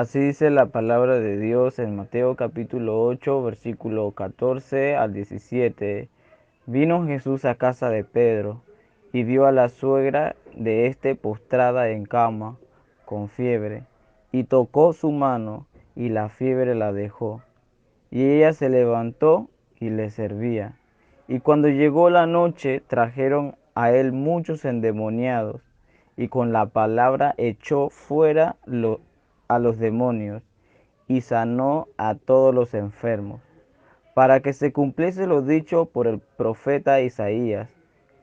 Así dice la palabra de Dios en Mateo capítulo 8, versículo 14 al 17. Vino Jesús a casa de Pedro y vio a la suegra de éste postrada en cama, con fiebre, y tocó su mano, y la fiebre la dejó. Y ella se levantó y le servía. Y cuando llegó la noche, trajeron a él muchos endemoniados, y con la palabra echó fuera a los demonios, y sanó a todos los enfermos, para que se cumpliese lo dicho por el profeta Isaías,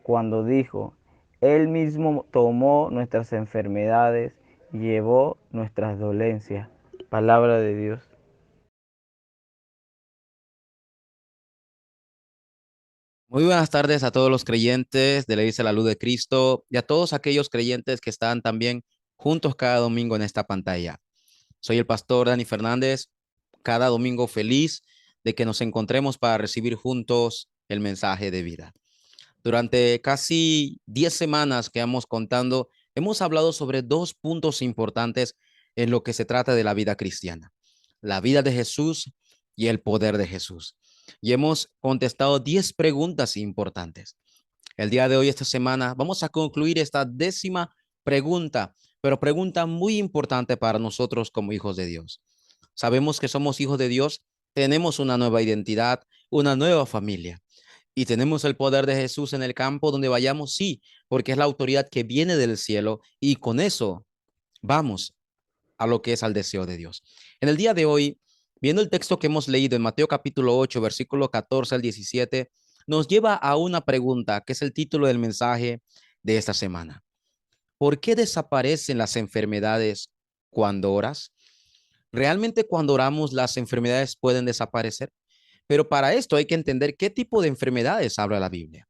cuando dijo: Él mismo tomó nuestras enfermedades y llevó nuestras dolencias. Palabra de Dios. Muy buenas tardes a todos los creyentes de la Iglesia de la Luz de Cristo y a todos aquellos creyentes que están también juntos cada domingo en esta pantalla. Soy el pastor Dani Fernández, cada domingo feliz de que nos encontremos para recibir juntos el mensaje de vida. Durante casi 10 semanas que vamos contando, hemos hablado sobre dos puntos importantes en lo que se trata de la vida cristiana: la vida de Jesús y el poder de Jesús. Y hemos contestado 10 preguntas importantes. El día de hoy, esta semana, vamos a concluir esta 10ª pregunta, pero pregunta muy importante para nosotros como hijos de Dios. Sabemos que somos hijos de Dios, tenemos una nueva identidad, una nueva familia. Y tenemos el poder de Jesús en el campo donde vayamos, sí, porque es la autoridad que viene del cielo y con eso vamos a lo que es al deseo de Dios. En el día de hoy, viendo el texto que hemos leído en Mateo capítulo 8, versículo 14 al 17, nos lleva a una pregunta que es el título del mensaje de esta semana. ¿Por qué desaparecen las enfermedades cuando oras? ¿Realmente cuando oramos las enfermedades pueden desaparecer? Pero para esto hay que entender qué tipo de enfermedades habla la Biblia.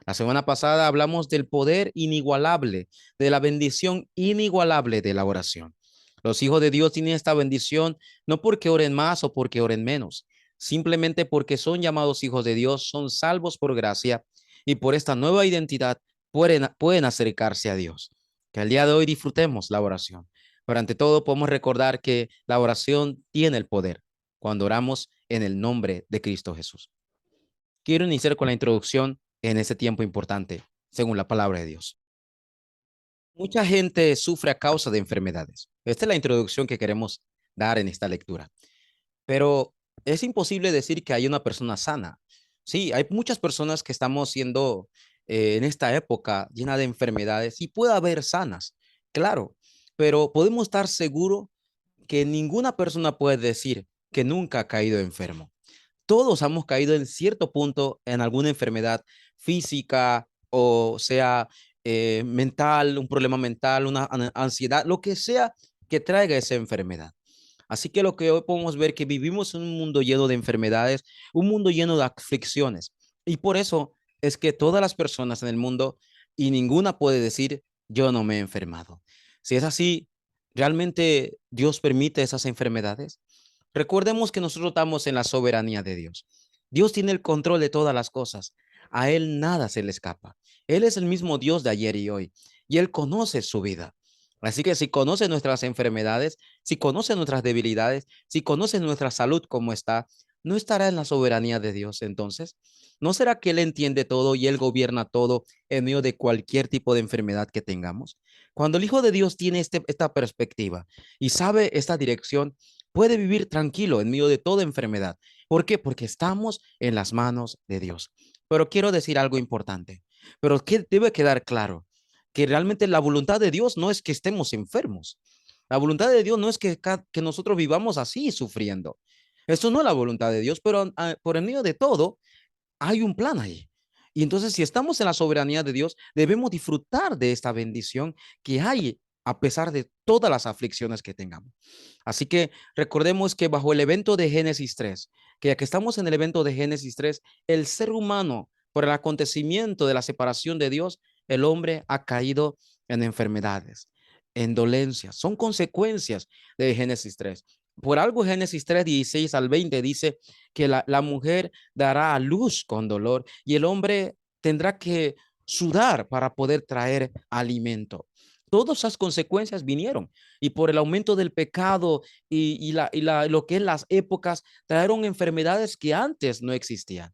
La semana pasada hablamos del poder inigualable, de la bendición inigualable de la oración. Los hijos de Dios tienen esta bendición no porque oren más o porque oren menos, simplemente porque son llamados hijos de Dios, son salvos por gracia y por esta nueva identidad pueden acercarse a Dios. Que el día de hoy disfrutemos la oración. Pero ante todo podemos recordar que la oración tiene el poder cuando oramos en el nombre de Cristo Jesús. Quiero iniciar con la introducción en ese tiempo importante, según la palabra de Dios. Mucha gente sufre a causa de enfermedades. Esta es la introducción que queremos dar en esta lectura. Pero es imposible decir que hay una persona sana. Sí, hay muchas personas que estamos siendo en esta época llena de enfermedades y puede haber sanas, claro, pero podemos estar seguros que ninguna persona puede decir que nunca ha caído enfermo. Todos hemos caído en cierto punto en alguna enfermedad física o sea mental, un problema mental, una ansiedad, lo que sea que traiga esa enfermedad. Así que lo que hoy podemos ver que vivimos en un mundo lleno de enfermedades, un mundo lleno de aflicciones. Y por eso es que todas las personas en el mundo y ninguna puede decir yo no me he enfermado. Si es así, ¿realmente Dios permite esas enfermedades? Recordemos que nosotros estamos en la soberanía de Dios. Dios tiene el control de todas las cosas. A Él nada se le escapa. Él es el mismo Dios de ayer y hoy. Y Él conoce su vida. Así que si conoce nuestras enfermedades, si conoce nuestras debilidades, si conoce nuestra salud como está, ¿no estará en la soberanía de Dios entonces? ¿No será que Él entiende todo y Él gobierna todo en medio de cualquier tipo de enfermedad que tengamos? Cuando el Hijo de Dios tiene esta perspectiva y sabe esta dirección, puede vivir tranquilo en medio de toda enfermedad. ¿Por qué? Porque estamos en las manos de Dios. Pero quiero decir algo importante, pero que debe quedar claro, que realmente la voluntad de Dios no es que estemos enfermos. La voluntad de Dios no es que nosotros vivamos así sufriendo. Eso no es la voluntad de Dios, pero por el medio de todo hay un plan ahí. Y entonces, si estamos en la soberanía de Dios, debemos disfrutar de esta bendición que hay a pesar de todas las aflicciones que tengamos. Así que recordemos que bajo el evento de Génesis 3, que ya que estamos en el evento de Génesis 3, el ser humano, por el acontecimiento de la separación de Dios, el hombre ha caído en enfermedades, en dolencias. Son consecuencias de Génesis 3. Por algo Génesis 3, 16 al 20 dice que la mujer dará a luz con dolor y el hombre tendrá que sudar para poder traer alimento. Todas esas consecuencias vinieron y por el aumento del pecado lo que es las épocas trajeron enfermedades que antes no existían.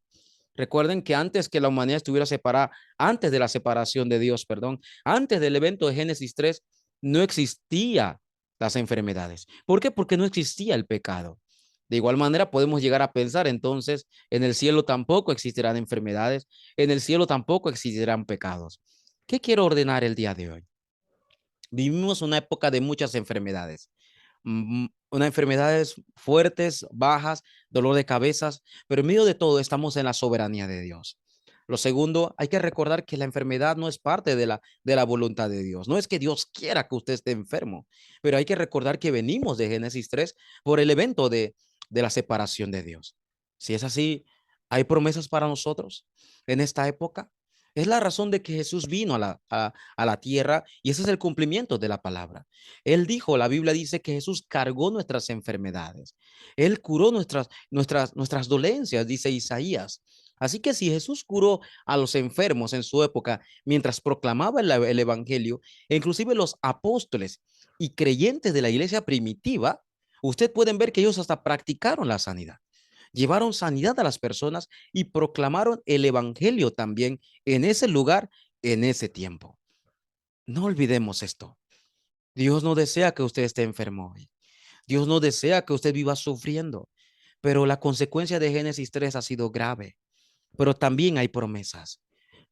Recuerden que antes que la humanidad estuviera separada, antes de la separación de Dios, perdón, antes del evento de Génesis 3, no existía las enfermedades. ¿Por qué? Porque no existía el pecado. De igual manera, podemos llegar a pensar entonces, en el cielo tampoco existirán enfermedades, en el cielo tampoco existirán pecados. ¿Qué quiero ordenar el día de hoy? Vivimos una época de muchas enfermedades, unas enfermedades fuertes, bajas, dolor de cabezas, pero en medio de todo estamos en la soberanía de Dios. Lo segundo, hay que recordar que la enfermedad no es parte de la voluntad de Dios. No es que Dios quiera que usted esté enfermo, pero hay que recordar que venimos de Génesis 3 por el evento de la separación de Dios. Si es así, ¿hay promesas para nosotros en esta época? Es la razón de que Jesús vino a la tierra y ese es el cumplimiento de la palabra. Él dijo, la Biblia dice que Jesús cargó nuestras enfermedades. Él curó nuestras dolencias, dice Isaías. Así que si Jesús curó a los enfermos en su época mientras proclamaba el evangelio, e inclusive los apóstoles y creyentes de la iglesia primitiva, usted pueden ver que ellos hasta practicaron la sanidad. Llevaron sanidad a las personas y proclamaron el evangelio también en ese lugar, en ese tiempo. No olvidemos esto. Dios no desea que usted esté enfermo hoy. Dios no desea que usted viva sufriendo, pero la consecuencia de Génesis 3 ha sido grave. Pero también hay promesas.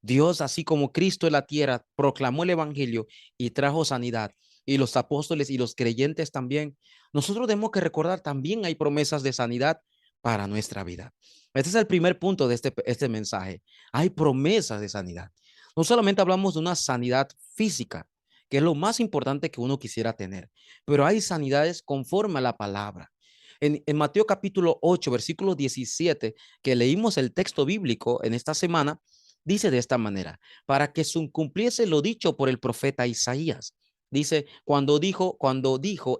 Dios, así como Cristo en la tierra proclamó el evangelio y trajo sanidad, y los apóstoles y los creyentes también, nosotros tenemos que recordar también hay promesas de sanidad para nuestra vida. Este es el primer punto de este mensaje. Hay promesas de sanidad. No solamente hablamos de una sanidad física, que es lo más importante que uno quisiera tener, pero hay sanidades conforme a la palabra. En Mateo capítulo 8, versículo 17, que leímos el texto bíblico en esta semana, dice de esta manera, para que se cumpliese lo dicho por el profeta Isaías. Dice, cuando dijo,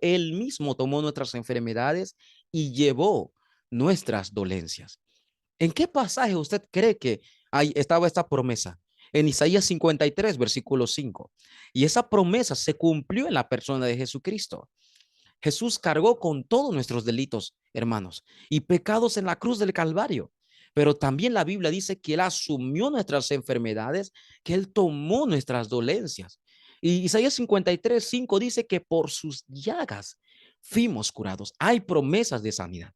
él mismo tomó nuestras enfermedades y llevó nuestras dolencias. ¿En qué pasaje usted cree que estaba esta promesa? En Isaías 53, versículo 5. Y esa promesa se cumplió en la persona de Jesucristo. Jesús cargó con todos nuestros delitos, hermanos, y pecados en la cruz del Calvario. Pero también la Biblia dice que Él asumió nuestras enfermedades, que Él tomó nuestras dolencias. Y Isaías 53, 5 dice que por sus llagas fuimos curados. Hay promesas de sanidad.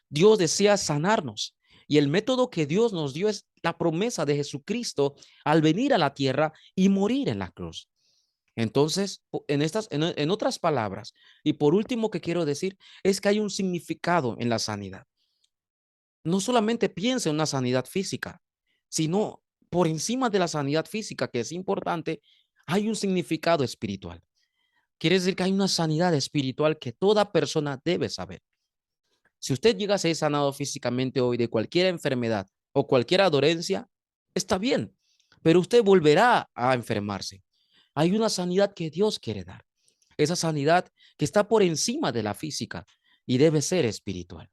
Dios desea sanarnos. Y el método que Dios nos dio es la promesa de Jesucristo al venir a la tierra y morir en la cruz. Entonces, en otras palabras, y por último que quiero decir, es que hay un significado en la sanidad. No solamente piense en una sanidad física, sino por encima de la sanidad física, que es importante, hay un significado espiritual. Quiere decir que hay una sanidad espiritual que toda persona debe saber. Si usted llega a ser sanado físicamente hoy de cualquier enfermedad o cualquier dolencia, está bien, pero usted volverá a enfermarse. Hay una sanidad que Dios quiere dar. Esa sanidad que está por encima de la física y debe ser espiritual.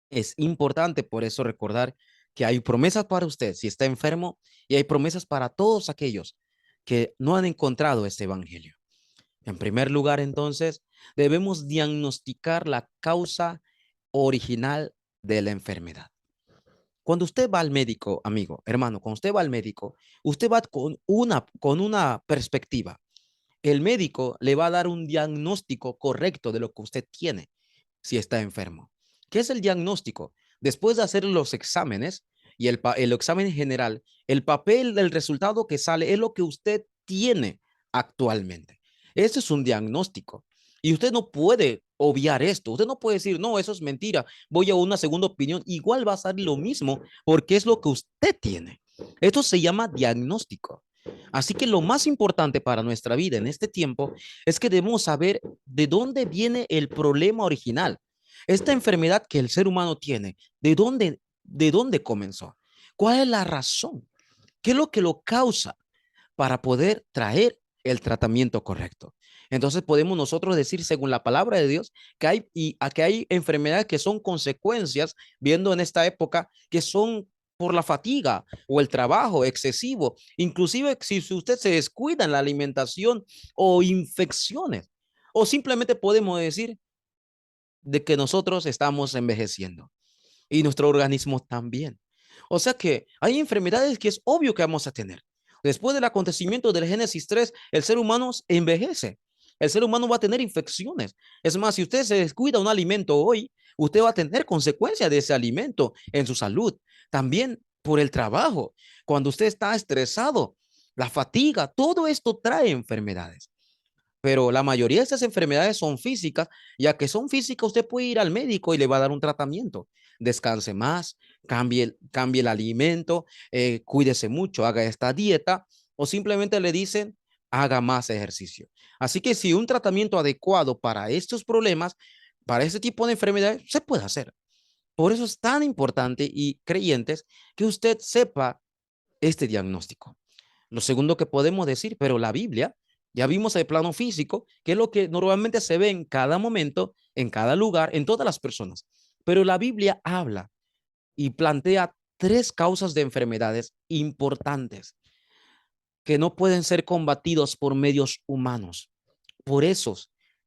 Es importante por eso recordar que hay promesas para usted si está enfermo y hay promesas para todos aquellos que no han encontrado este evangelio. En primer lugar, entonces, debemos diagnosticar la causa original de la enfermedad. Cuando usted va al médico, amigo, hermano, cuando usted va al médico, usted va con una perspectiva. El médico le va a dar un diagnóstico correcto de lo que usted tiene si está enfermo. ¿Qué es el diagnóstico? Después de hacer los exámenes y el examen general, el papel del resultado que sale es lo que usted tiene actualmente. Eso es un diagnóstico. Y usted no puede obviar esto. Usted no puede decir, no, eso es mentira. Voy a una segunda opinión. Igual va a salir lo mismo porque es lo que usted tiene. Esto se llama diagnóstico. Así que lo más importante para nuestra vida en este tiempo es que debemos saber de dónde viene el problema original. Esta enfermedad que el ser humano tiene, ¿de dónde comenzó? ¿Cuál es la razón? ¿Qué es lo que lo causa para poder traer el tratamiento correcto? Entonces podemos nosotros decir, según la palabra de Dios, que hay enfermedades que son consecuencias, viendo en esta época, que son por la fatiga o el trabajo excesivo, inclusive si usted se descuida en la alimentación o infecciones, o simplemente podemos decir de que nosotros estamos envejeciendo y nuestro organismo también. O sea que hay enfermedades que es obvio que vamos a tener. Después del acontecimiento del Génesis 3, el ser humano envejece. El ser humano va a tener infecciones. Es más, si usted se descuida un alimento hoy, usted va a tener consecuencias de ese alimento en su salud. También por el trabajo. Cuando usted está estresado, la fatiga, todo esto trae enfermedades. Pero la mayoría de estas enfermedades son físicas, ya que son físicas, usted puede ir al médico y le va a dar un tratamiento. Descanse más, cambie el alimento, cuídese mucho, haga esta dieta o simplemente le dicen haga más ejercicio. Así que si un tratamiento adecuado para estos problemas, para este tipo de enfermedades, se puede hacer. Por eso es tan importante y creyentes que usted sepa este diagnóstico. Lo segundo que podemos decir, pero la Biblia, ya vimos el plano físico, que es lo que normalmente se ve en cada momento, en cada lugar, en todas las personas. Pero la Biblia habla y plantea tres causas de enfermedades importantes que no pueden ser combatidos por medios humanos. Por eso,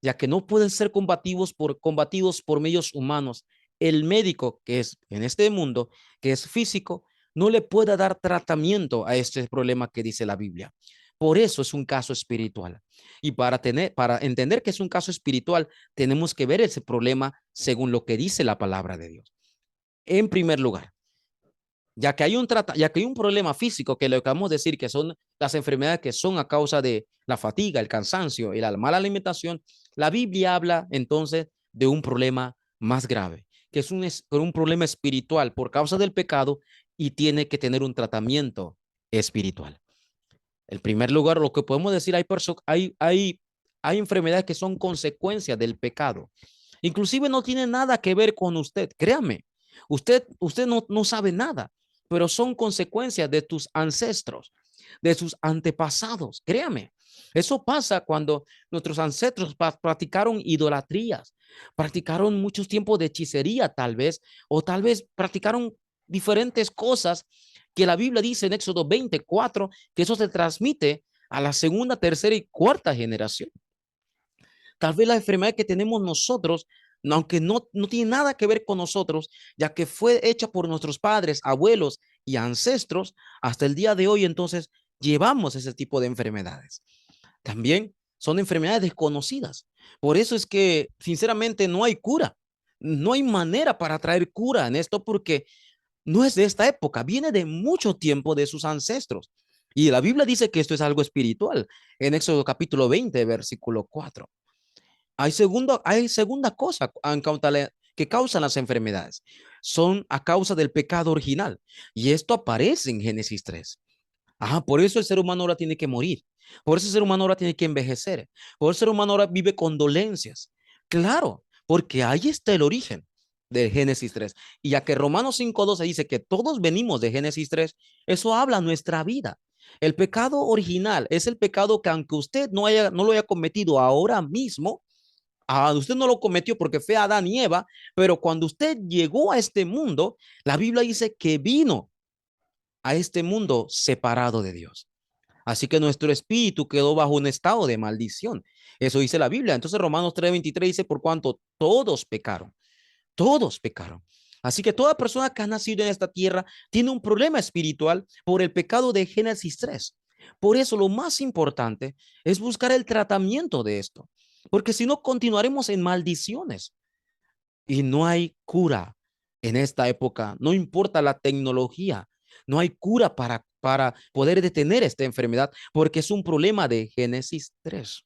ya que no pueden ser combatidos por medios humanos, el médico que es en este mundo, que es físico, no le puede dar tratamiento a este problema que dice la Biblia. Por eso es un caso espiritual. Y para entender que es un caso espiritual, tenemos que ver ese problema según lo que dice la palabra de Dios. En primer lugar, ya que hay un problema físico que le acabamos de decir que son las enfermedades que son a causa de la fatiga, el cansancio y la mala alimentación, la Biblia habla entonces de un problema más grave, que es un problema espiritual por causa del pecado y tiene que tener un tratamiento espiritual. En primer lugar, lo que podemos decir, hay enfermedades que son consecuencias del pecado. Inclusive no tiene nada que ver con usted, créame. Usted no sabe nada, pero son consecuencias de tus ancestros, de sus antepasados, créame. Eso pasa cuando nuestros ancestros practicaron idolatrías, practicaron muchos tiempos de hechicería tal vez, o tal vez practicaron diferentes cosas que la Biblia dice en Éxodo 24 que eso se transmite a la segunda, tercera y cuarta generación. Tal vez la enfermedad que tenemos nosotros, aunque no tiene nada que ver con nosotros, ya que fue hecha por nuestros padres, abuelos y ancestros, hasta el día de hoy entonces llevamos ese tipo de enfermedades. También son enfermedades desconocidas. Por eso es que sinceramente no hay cura. No hay manera para traer cura en esto porque no es de esta época, viene de mucho tiempo de sus ancestros. Y la Biblia dice que esto es algo espiritual. En Éxodo capítulo 20, versículo 4. Hay segunda cosa que causan las enfermedades. Son a causa del pecado original. Y esto aparece en Génesis 3. Por eso el ser humano ahora tiene que morir. Por eso el ser humano ahora tiene que envejecer. Por eso el ser humano ahora vive con dolencias. Claro, porque ahí está el origen de Génesis 3. Y ya que Romanos 5:12 dice que todos venimos de Génesis 3, eso habla nuestra vida. El pecado original es el pecado que aunque usted no lo haya cometido ahora mismo, usted no lo cometió porque fue Adán y Eva, pero cuando usted llegó a este mundo, la Biblia dice que vino a este mundo separado de Dios. Así que nuestro espíritu quedó bajo un estado de maldición. Eso dice la Biblia. Entonces Romanos 3:23 dice, por cuanto todos pecaron, todos pecaron. Así que toda persona que ha nacido en esta tierra tiene un problema espiritual por el pecado de Génesis 3. Por eso lo más importante es buscar el tratamiento de esto, porque si no continuaremos en maldiciones y no hay cura en esta época, no importa la tecnología, no hay cura para poder detener esta enfermedad porque es un problema de Génesis 3.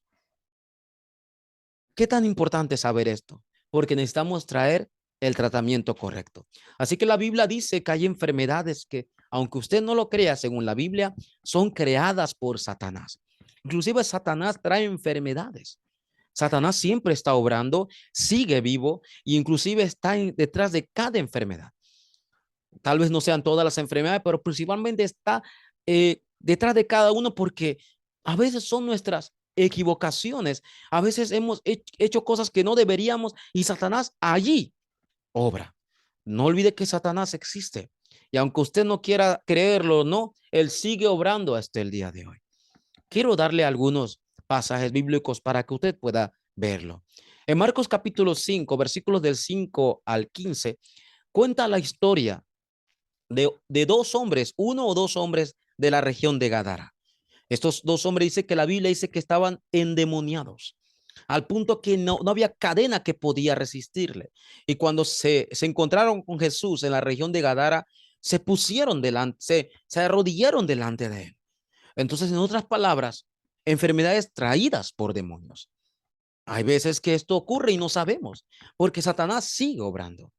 ¿Qué tan importante es saber esto? Porque necesitamos traer el tratamiento correcto. Así que la Biblia dice que hay enfermedades que, aunque usted no lo crea, según la Biblia, son creadas por Satanás. Inclusive Satanás trae enfermedades. Satanás siempre está obrando, sigue vivo e inclusive está detrás de cada enfermedad. Tal vez no sean todas las enfermedades, pero principalmente está detrás de cada uno porque a veces son nuestras equivocaciones, a veces hemos hecho cosas que no deberíamos y Satanás allí obra. No olvide que Satanás existe Y aunque usted no quiera creerlo, no, Él sigue obrando hasta el día de hoy. Quiero darle algunos pasajes bíblicos para que usted pueda verlo. En Marcos capítulo 5, versículos del 5 al 15, cuenta la historia de dos hombres, uno o dos hombres de la región de Gadara. Estos dos hombres dice que la Biblia dice que estaban endemoniados, al punto que no había cadena que podía resistirle. Y cuando se encontraron con Jesús en la región de Gadara, se pusieron delante, se arrodillaron delante de él. Entonces, en otras palabras, enfermedades traídas por demonios. Hay veces que esto ocurre y no sabemos, porque Satanás sigue obrando.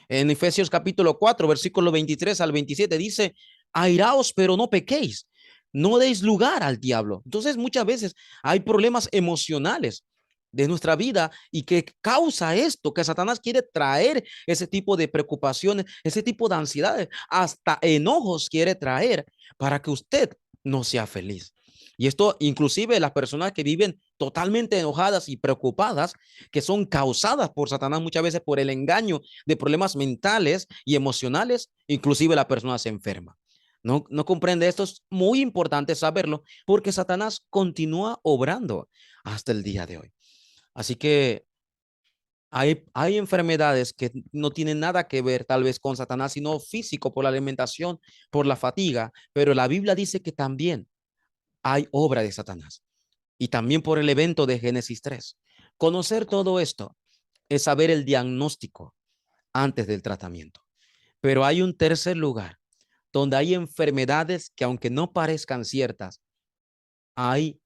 En Efesios capítulo 4, versículo 23 al 27 dice, airaos, pero no pequéis, no deis lugar al diablo. Entonces muchas veces hay problemas emocionales de nuestra vida y que causa esto, que Satanás quiere traer ese tipo de preocupaciones, ese tipo de ansiedades, hasta enojos quiere traer para que usted no sea feliz. Y esto inclusive las personas que viven totalmente enojadas y preocupadas, que son causadas por Satanás muchas veces por el engaño de problemas mentales y emocionales, inclusive la persona se enferma. No comprende esto, es muy importante saberlo porque Satanás continúa obrando hasta el día de hoy. Así que hay enfermedades que no tienen nada que ver tal vez con Satanás, sino físico, por la alimentación, por la fatiga, pero la Biblia dice que también hay obra de Satanás y también por el evento de Génesis 3. Conocer todo esto es saber el diagnóstico antes del tratamiento. Pero hay un tercer lugar donde hay enfermedades que aunque no parezcan ciertas, hay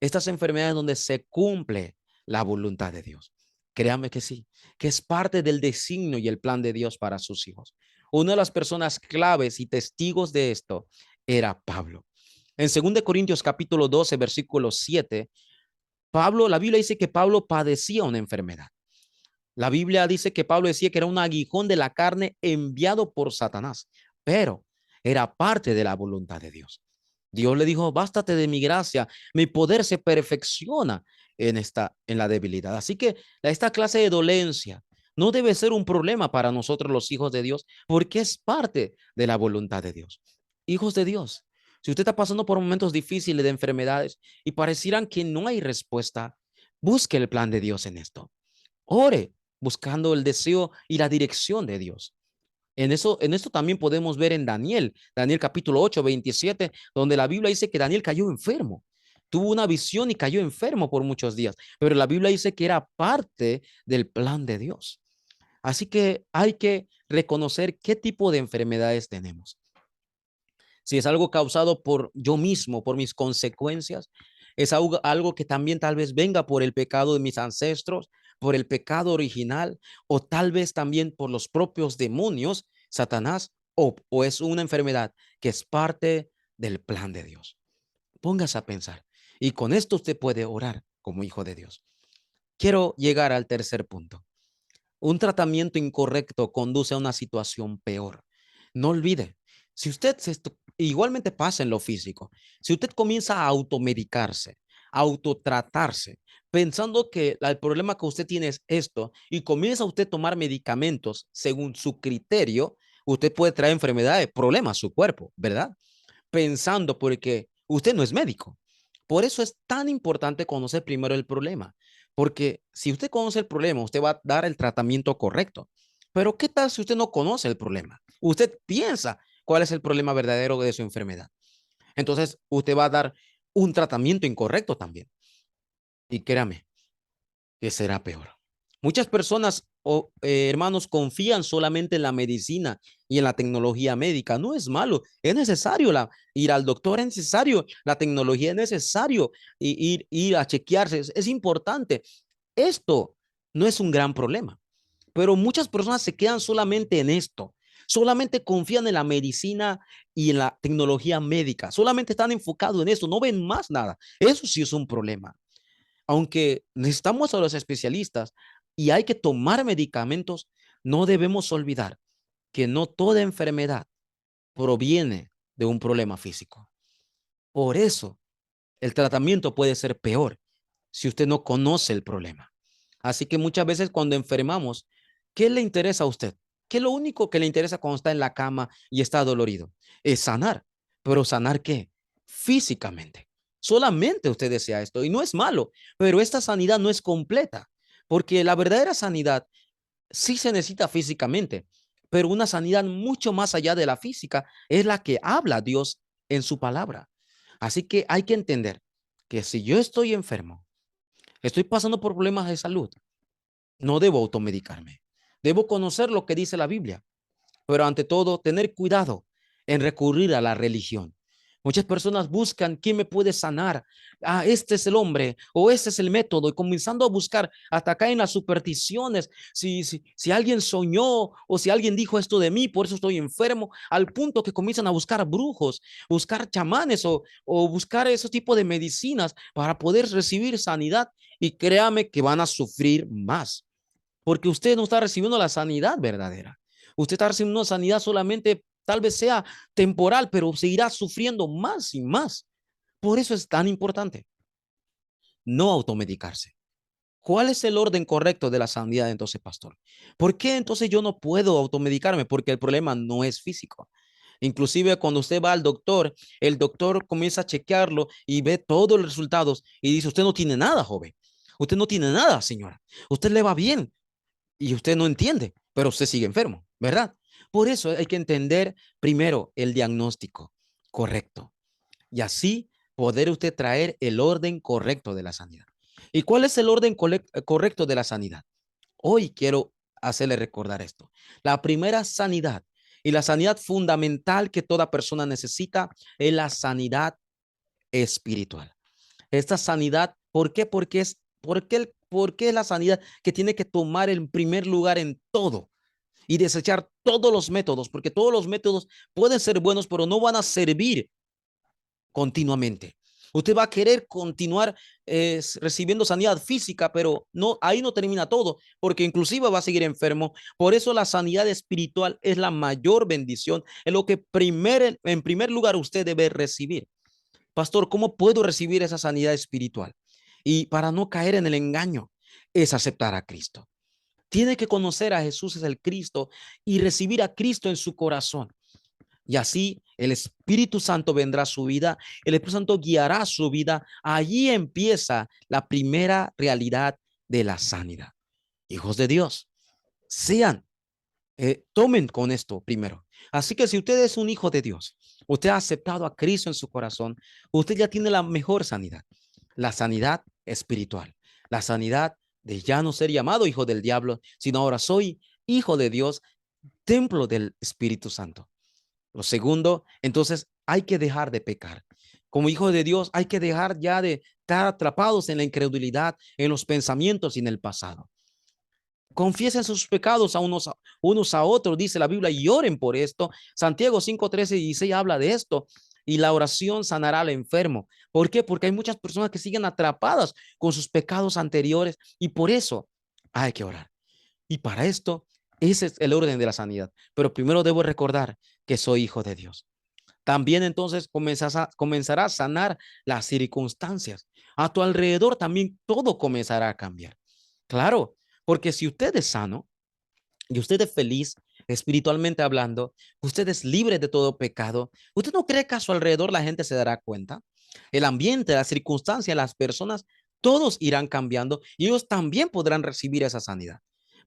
estas enfermedades donde se cumple la voluntad de Dios. Créame que sí, que es parte del designio y el plan de Dios para sus hijos. Una de las personas claves y testigos de esto era Pablo. En 2 Corintios capítulo 12, versículo 7, Pablo, la Biblia dice que Pablo padecía una enfermedad. La Biblia dice que Pablo decía que era un aguijón de la carne enviado por Satanás, pero era parte de la voluntad de Dios. Dios le dijo, bástate de mi gracia, mi poder se perfecciona en la debilidad. Así que esta clase de dolencia no debe ser un problema para nosotros los hijos de Dios, porque es parte de la voluntad de Dios. Hijos de Dios, si usted está pasando por momentos difíciles de enfermedades y parecieran que no hay respuesta, busque el plan de Dios en esto. Ore buscando el deseo y la dirección de Dios. En esto también podemos ver en Daniel capítulo 8, 27, donde la Biblia dice que Daniel cayó enfermo. Tuvo una visión y cayó enfermo por muchos días, pero la Biblia dice que era parte del plan de Dios. Así que hay que reconocer qué tipo de enfermedades tenemos. Si es algo causado por yo mismo, por mis consecuencias, es algo que también tal vez venga por el pecado de mis ancestros, por el pecado original, o tal vez también por los propios demonios, Satanás, o es una enfermedad que es parte del plan de Dios. Póngase a pensar. Y con esto usted puede orar como hijo de Dios. Quiero llegar al tercer punto. Un tratamiento incorrecto conduce a una situación peor. No olvide, si usted igualmente pasa en lo físico, si usted comienza a automedicarse, a autotratarse, pensando que el problema que usted tiene es esto y comienza usted a tomar medicamentos según su criterio, usted puede traer enfermedades, problemas a su cuerpo, ¿verdad? Pensando porque usted no es médico. Por eso es tan importante conocer primero el problema, porque si usted conoce el problema, usted va a dar el tratamiento correcto. Pero ¿qué tal si usted no conoce el problema? Usted piensa cuál es el problema verdadero de su enfermedad. Entonces, usted va a dar un tratamiento incorrecto también. Y créame, que será peor. Muchas personas, hermanos, confían solamente en la medicina y en la tecnología médica. No es malo, es necesario ir al doctor, es necesario, la tecnología es necesario ir a chequearse, es importante. Esto no es un gran problema, pero muchas personas se quedan solamente en esto. Solamente confían en la medicina y en la tecnología médica. Solamente están enfocados en eso, no ven más nada. Eso sí es un problema. Aunque necesitamos a los especialistas y hay que tomar medicamentos, no debemos olvidar que no toda enfermedad proviene de un problema físico. Por eso, el tratamiento puede ser peor si usted no conoce el problema. Así que muchas veces cuando enfermamos, ¿qué le interesa a usted? que lo único que le interesa cuando está en la cama y está dolorido es sanar. ¿Pero sanar qué? Físicamente. Solamente usted desea esto y no es malo, pero esta sanidad no es completa, porque la verdadera sanidad sí se necesita físicamente, pero una sanidad mucho más allá de la física es la que habla Dios en su palabra. Así que hay que entender que si yo estoy enfermo, estoy pasando por problemas de salud, no debo automedicarme. Debo conocer lo que dice la Biblia, pero ante todo, tener cuidado en recurrir a la religión. Muchas personas buscan quién me puede sanar. Ah, este es el hombre o este es el método y comenzando a buscar hasta acá en las supersticiones. Si alguien soñó o si alguien dijo esto de mí, por eso estoy enfermo, al punto que comienzan a buscar brujos, buscar chamanes o buscar esos tipos de medicinas para poder recibir sanidad y créame que van a sufrir más porque usted no está recibiendo la sanidad verdadera. Usted está recibiendo una sanidad solamente, tal vez sea temporal, pero seguirá sufriendo más y más. Por eso es tan importante no automedicarse. ¿Cuál es el orden correcto de la sanidad entonces, pastor? ¿Por qué entonces yo no puedo automedicarme? Porque el problema no es físico. Inclusive cuando usted va al doctor, el doctor comienza a chequearlo y ve todos los resultados y dice, usted no tiene nada, joven. Usted no tiene nada, señora. Usted le va bien y usted no entiende, pero usted sigue enfermo, ¿verdad? Por eso hay que entender primero el diagnóstico correcto y así poder usted traer el orden correcto de la sanidad. ¿Y cuál es el orden correcto de la sanidad? Hoy quiero hacerle recordar esto. La primera sanidad y la sanidad fundamental que toda persona necesita es la sanidad espiritual. Esta sanidad, ¿por qué? Porque es la sanidad que tiene que tomar el primer lugar en todo y desechar todos los métodos, porque todos los métodos pueden ser buenos, pero no van a servir continuamente. Usted va a querer continuar recibiendo sanidad física, pero no, ahí no termina todo, porque inclusive va a seguir enfermo. Por eso la sanidad espiritual es la mayor bendición, es lo que en primer lugar usted debe recibir. Pastor, ¿cómo puedo recibir esa sanidad espiritual? Y para no caer en el engaño, es aceptar a Cristo. Tiene que conocer a Jesús es el Cristo y recibir a Cristo en su corazón. Y así el Espíritu Santo vendrá a su vida, el Espíritu Santo guiará su vida. Allí empieza la primera realidad de la sanidad. Hijos de Dios, sean tomen con esto primero. Así que si usted es un hijo de Dios, usted ha aceptado a Cristo en su corazón, usted ya tiene la mejor sanidad, la sanidad espiritual, la sanidad de ya no ser llamado hijo del diablo, sino ahora soy hijo de Dios, templo del Espíritu Santo. Lo segundo, entonces hay que dejar de pecar. Como hijo de Dios, hay que dejar ya de estar atrapados en la incredulidad, en los pensamientos y en el pasado. Confiesen sus pecados unos a otros, dice la Biblia, y oren por esto. Santiago 5, 13 y 16 habla de esto. Y la oración sanará al enfermo. ¿Por qué? Porque hay muchas personas que siguen atrapadas con sus pecados anteriores y por eso hay que orar. Y para esto, ese es el orden de la sanidad. Pero primero debo recordar que soy hijo de Dios. También entonces comenzará a sanar las circunstancias. A tu alrededor también todo comenzará a cambiar. Claro, porque si usted es sano y usted es feliz, espiritualmente hablando, usted es libre de todo pecado, ¿usted no cree que a su alrededor la gente se dará cuenta? El ambiente, las circunstancias, las personas, todos irán cambiando y ellos también podrán recibir esa sanidad.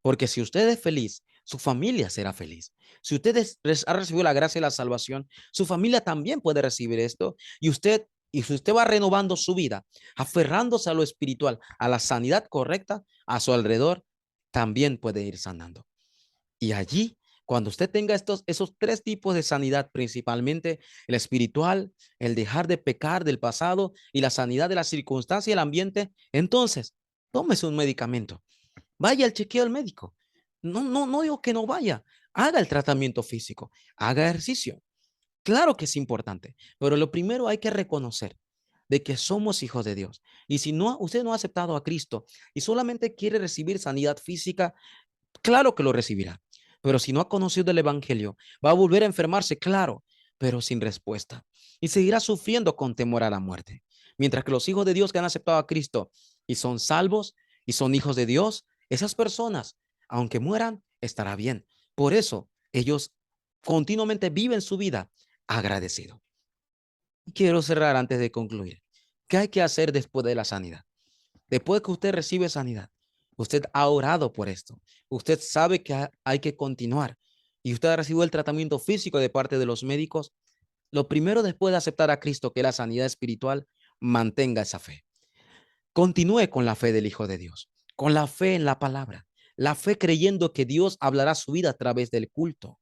Porque si usted es feliz, su familia será feliz. Si usted ha recibido la gracia y la salvación, su familia también puede recibir esto y si usted va renovando su vida, aferrándose a lo espiritual, a la sanidad correcta, a su alrededor, también puede ir sanando. Y allí, cuando usted tenga esos tres tipos de sanidad, principalmente el espiritual, el dejar de pecar del pasado y la sanidad de la circunstancia y el ambiente, entonces tómese un medicamento. Vaya al chequeo al médico. No digo que no vaya. Haga el tratamiento físico, haga ejercicio. Claro que es importante, pero lo primero hay que reconocer de que somos hijos de Dios. Y si no, usted no ha aceptado a Cristo y solamente quiere recibir sanidad física, claro que lo recibirá. Pero si no ha conocido el Evangelio, va a volver a enfermarse, claro, pero sin respuesta. Y seguirá sufriendo con temor a la muerte. Mientras que los hijos de Dios que han aceptado a Cristo y son salvos y son hijos de Dios, esas personas, aunque mueran, estará bien, Por eso ellos continuamente viven su vida agradecido. Quiero cerrar antes de concluir. ¿Qué hay que hacer después de la sanidad? Después que usted recibe sanidad, usted ha orado por esto, usted sabe que hay que continuar y usted ha recibido el tratamiento físico de parte de los médicos. Lo primero, después de aceptar a Cristo, que es la sanidad espiritual, mantenga esa fe. Continúe con la fe del Hijo de Dios, con la fe en la palabra, la fe creyendo que Dios hablará su vida a través del culto.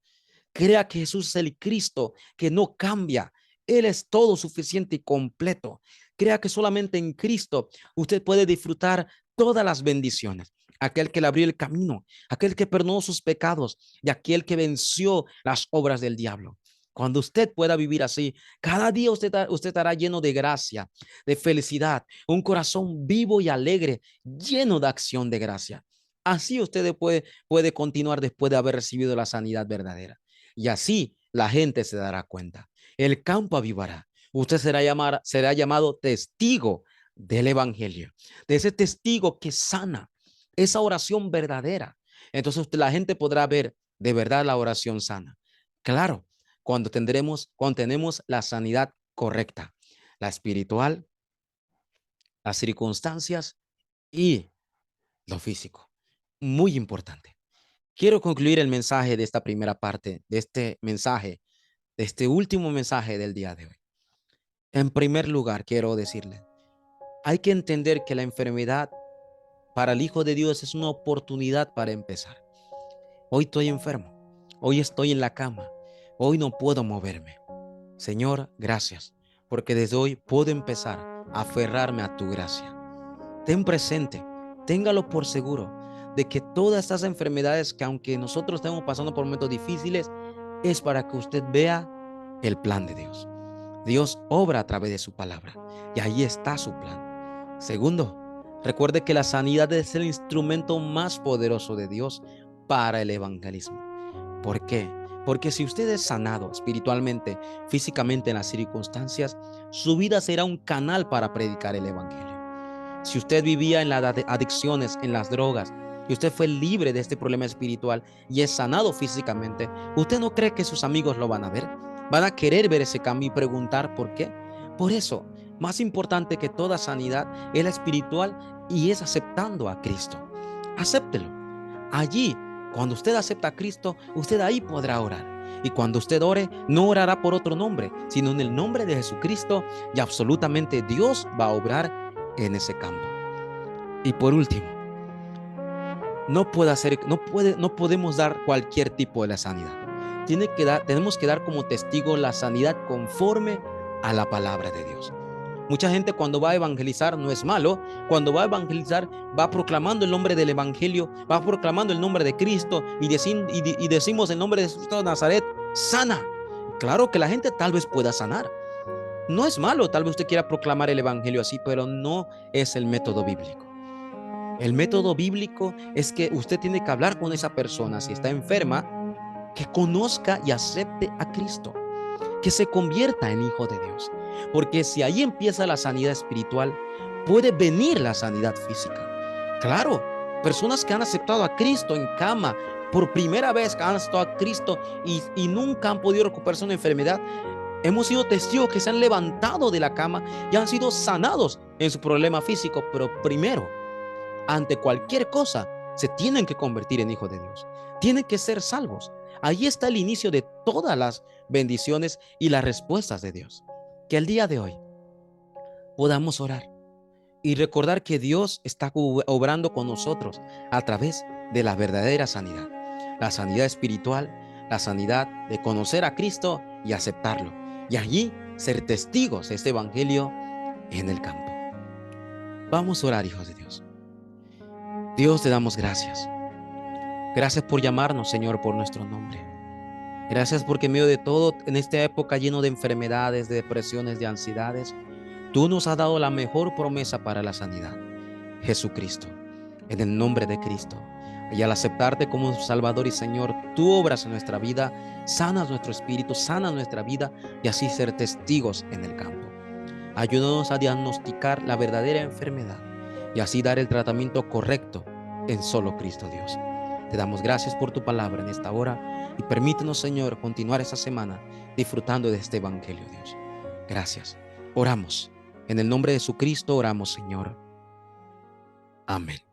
Crea que Jesús es el Cristo que no cambia. Él es todo suficiente y completo. Crea que solamente en Cristo usted puede disfrutar todas las bendiciones. Aquel que le abrió el camino, aquel que perdonó sus pecados y aquel que venció las obras del diablo. Cuando usted pueda vivir así, cada día usted estará lleno de gracia, de felicidad, un corazón vivo y alegre, lleno de acción de gracia. Así usted puede continuar después de haber recibido la sanidad verdadera. Y así la gente se dará cuenta. El campo avivará. Usted será llamado testigo del evangelio, de ese testigo que sana, esa oración verdadera. Entonces la gente podrá ver de verdad la oración sana. Claro, cuando tenemos la sanidad correcta, la espiritual, las circunstancias y lo físico. Muy importante. Quiero concluir el mensaje de esta primera parte, de este mensaje, de este último mensaje del día de hoy. En primer lugar, quiero decirle, hay que entender que la enfermedad para el Hijo de Dios es una oportunidad para empezar. Hoy estoy enfermo, hoy estoy en la cama, hoy no puedo moverme. Señor, gracias, porque desde hoy puedo empezar a aferrarme a tu gracia. Ten presente, téngalo por seguro, de que todas estas enfermedades que aunque nosotros estemos pasando por momentos difíciles, es para que usted vea el plan de Dios. Dios obra a través de su palabra y ahí está su plan. Segundo, recuerde que la sanidad es el instrumento más poderoso de Dios para el evangelismo. ¿Por qué? Porque si usted es sanado espiritualmente, físicamente en las circunstancias, su vida será un canal para predicar el evangelio. Si usted vivía en las adicciones, en las drogas, y usted fue libre de este problema espiritual y es sanado físicamente, ¿usted no cree que sus amigos lo van a ver? Van a querer ver ese cambio y preguntar por qué. Por eso, más importante que toda sanidad es la espiritual y es aceptando a Cristo. Acéptelo. Allí, cuando usted acepta a Cristo, usted ahí podrá orar. Y cuando usted ore, no orará por otro nombre, sino en el nombre de Jesucristo, y absolutamente Dios va a obrar en ese campo. Y por último, no podemos dar cualquier tipo de la sanidad. Tenemos que dar como testigo la sanidad conforme a la palabra de Dios. Mucha gente cuando va a evangelizar, no es malo, cuando va a evangelizar va proclamando el nombre del evangelio, va proclamando el nombre de Cristo y decimos el nombre de Jesús de Nazaret, sana. Claro que la gente tal vez pueda sanar. No es malo, tal vez usted quiera proclamar el evangelio así, pero no es el método bíblico. El método bíblico es que usted tiene que hablar con esa persona si está enferma, que conozca y acepte a Cristo, que se convierta en hijo de Dios. Porque si ahí empieza la sanidad espiritual, puede venir la sanidad física. Claro, personas que han aceptado a Cristo en cama, por primera vez que han aceptado a Cristo y nunca han podido recuperarse una enfermedad, hemos sido testigos que se han levantado de la cama y han sido sanados en su problema físico, pero primero, ante cualquier cosa, se tienen que convertir en hijos de Dios. Tienen que ser salvos. Ahí está el inicio de todas las bendiciones y las respuestas de Dios. Que el día de hoy podamos orar y recordar que Dios está obrando con nosotros a través de la verdadera sanidad. La sanidad espiritual, la sanidad de conocer a Cristo y aceptarlo. Y allí ser testigos de este evangelio en el campo. Vamos a orar, hijos de Dios. Dios, te damos gracias. Gracias por llamarnos, Señor, por nuestro nombre. Gracias porque en medio de todo, en esta época lleno de enfermedades, de depresiones, de ansiedades, tú nos has dado la mejor promesa para la sanidad, Jesucristo. En el nombre de Cristo. Y al aceptarte como Salvador y Señor, tú obras en nuestra vida, sanas nuestro espíritu, sanas nuestra vida y así ser testigos en el campo. Ayúdanos a diagnosticar la verdadera enfermedad y así dar el tratamiento correcto en solo Cristo Dios. Te damos gracias por tu palabra en esta hora y permítenos, Señor, continuar esta semana disfrutando de este evangelio, Dios. Gracias. Oramos. En el nombre de Jesucristo oramos, Señor. Amén.